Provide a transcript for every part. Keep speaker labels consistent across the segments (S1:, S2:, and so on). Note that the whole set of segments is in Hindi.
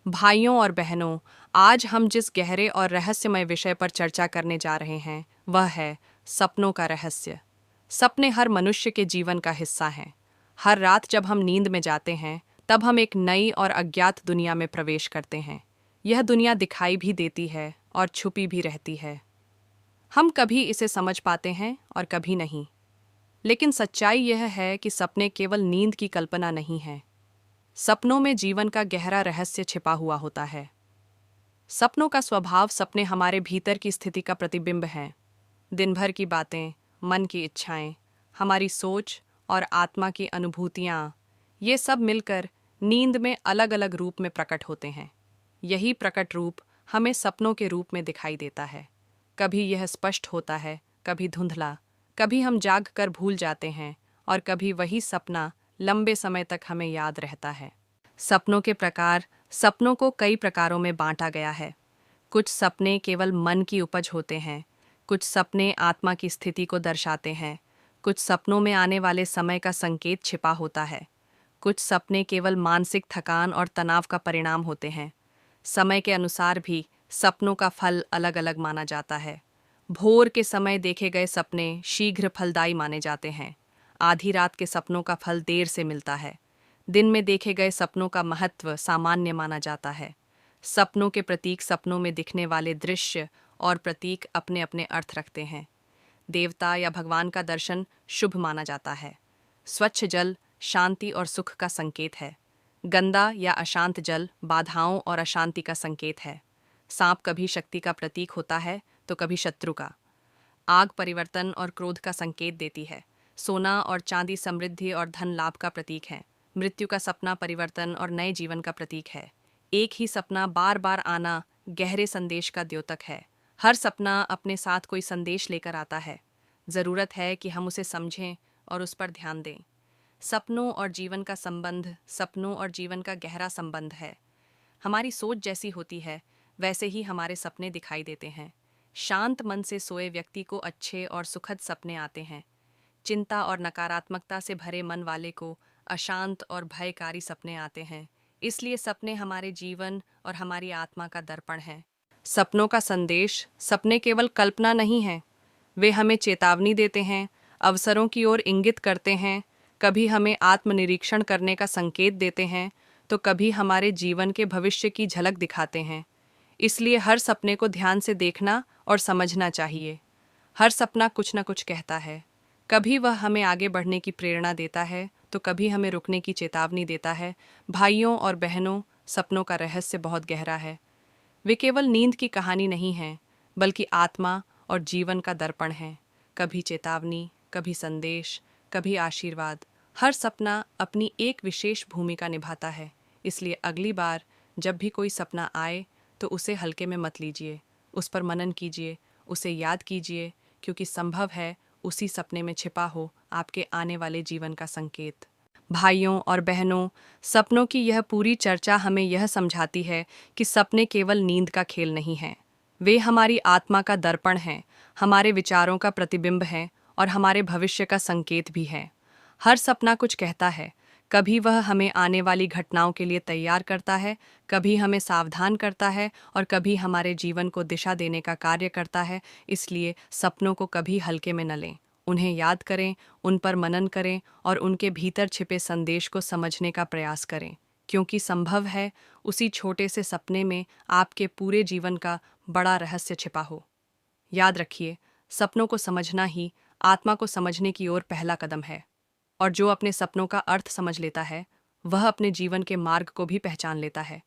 S1: भाइयों और बहनों, आज हम जिस गहरे और रहस्यमय विषय पर चर्चा करने जा रहे हैं वह है सपनों का रहस्य। सपने हर मनुष्य के जीवन का हिस्सा हैं। हर रात जब हम नींद में जाते हैं तब हम एक नई और अज्ञात दुनिया में प्रवेश करते हैं। यह दुनिया दिखाई भी देती है और छुपी भी रहती है। हम कभी इसे समझ पाते हैं और कभी नहीं। लेकिन सच्चाई यह है कि सपने केवल नींद की कल्पना नहीं हैं। सपनों में जीवन का गहरा रहस्य छिपा हुआ होता है। सपनों का स्वभाव सपने हमारे भीतर की स्थिति का प्रतिबिंब हैं। दिन भर की बातें, मन की इच्छाएं, हमारी सोच और आत्मा की अनुभूतियाँ, ये सब मिलकर नींद में अलग अलग रूप में प्रकट होते हैं। यही प्रकट रूप हमें सपनों के रूप में दिखाई देता है। कभी यह स्पष्ट होता है, कभी धुंधला, कभी हम जाग कर भूल जाते हैं और कभी वही सपना लंबे समय तक हमें याद रहता है। सपनों के प्रकार। सपनों को कई प्रकारों में बांटा गया है। कुछ सपने केवल मन की उपज होते हैं, कुछ सपने आत्मा की स्थिति को दर्शाते हैं, कुछ सपनों में आने वाले समय का संकेत छिपा होता है, कुछ सपने केवल मानसिक थकान और तनाव का परिणाम होते हैं। समय के अनुसार भी सपनों का फल अलग अलग माना जाता है। भोर के समय देखे गए सपने शीघ्र फलदायी माने जाते हैं। आधी रात के सपनों का फल देर से मिलता है। दिन में देखे गए सपनों का महत्व सामान्य माना जाता है। सपनों के प्रतीक। सपनों में दिखने वाले दृश्य और प्रतीक अपने अपने अर्थ रखते हैं। देवता या भगवान का दर्शन शुभ माना जाता है। स्वच्छ जल शांति और सुख का संकेत है। गंदा या अशांत जल बाधाओं और अशांति का संकेत है। सांप कभी शक्ति का प्रतीक होता है तो कभी शत्रु का। आग परिवर्तन और क्रोध का संकेत देती है। सोना और चांदी समृद्धि और धन लाभ का प्रतीक है। मृत्यु का सपना परिवर्तन और नए जीवन का प्रतीक है। एक ही सपना बार बार आना गहरे संदेश का द्योतक है। हर सपना अपने साथ कोई संदेश लेकर आता है। ज़रूरत है कि हम उसे समझें और उस पर ध्यान दें। सपनों और जीवन का संबंध। सपनों और जीवन का गहरा संबंध है। हमारी सोच जैसी होती है वैसे ही हमारे सपने दिखाई देते हैं। शांत मन से सोए व्यक्ति को अच्छे और सुखद सपने आते हैं। चिंता और नकारात्मकता से भरे मन वाले को अशांत और भयकारी सपने आते हैं। इसलिए सपने हमारे जीवन और हमारी आत्मा का दर्पण हैं। सपनों का संदेश। सपने केवल कल्पना नहीं हैं, वे हमें चेतावनी देते हैं, अवसरों की ओर इंगित करते हैं। कभी हमें आत्मनिरीक्षण करने का संकेत देते हैं तो कभी हमारे जीवन के भविष्य की झलक दिखाते हैं। इसलिए हर सपने को ध्यान से देखना और समझना चाहिए। हर सपना कुछ न कुछ कहता है। कभी वह हमें आगे बढ़ने की प्रेरणा देता है तो कभी हमें रुकने की चेतावनी देता है। भाइयों और बहनों, सपनों का रहस्य बहुत गहरा है। वे केवल नींद की कहानी नहीं हैं, बल्कि आत्मा और जीवन का दर्पण हैं। कभी चेतावनी, कभी संदेश, कभी आशीर्वाद। हर सपना अपनी एक विशेष भूमिका निभाता है। इसलिए अगली बार जब भी कोई सपना आए तो उसे हल्के में मत लीजिए। उस पर मनन कीजिए, उसे याद कीजिए, क्योंकि संभव है उसी सपने में छिपा हो आपके आने वाले जीवन का संकेत। भाइयों और बहनों, सपनों की यह पूरी चर्चा हमें यह समझाती है कि सपने केवल नींद का खेल नहीं हैं। वे हमारी आत्मा का दर्पण हैं, हमारे विचारों का प्रतिबिंब हैं और हमारे भविष्य का संकेत भी हैं। हर सपना कुछ कहता है। कभी वह हमें आने वाली घटनाओं के लिए तैयार करता है, कभी हमें सावधान करता है और कभी हमारे जीवन को दिशा देने का कार्य करता है। इसलिए सपनों को कभी हल्के में न लें। उन्हें याद करें, उन पर मनन करें और उनके भीतर छिपे संदेश को समझने का प्रयास करें, क्योंकि संभव है उसी छोटे से सपने में आपके पूरे जीवन का बड़ा रहस्य छिपा हो। याद रखिए, सपनों को समझना ही आत्मा को समझने की ओर पहला कदम है। और जो अपने सपनों का अर्थ समझ लेता है वह अपने जीवन के मार्ग को भी पहचान लेता है।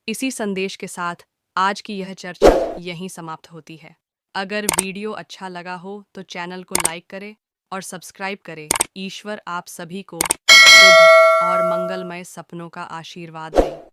S1: इसी संदेश के साथ आज की यह चर्चा यहीं समाप्त होती है। अगर वीडियो अच्छा लगा हो तो चैनल को लाइक करें और सब्सक्राइब करें। ईश्वर आप सभी को शुभ और मंगलमय सपनों का आशीर्वाद दे।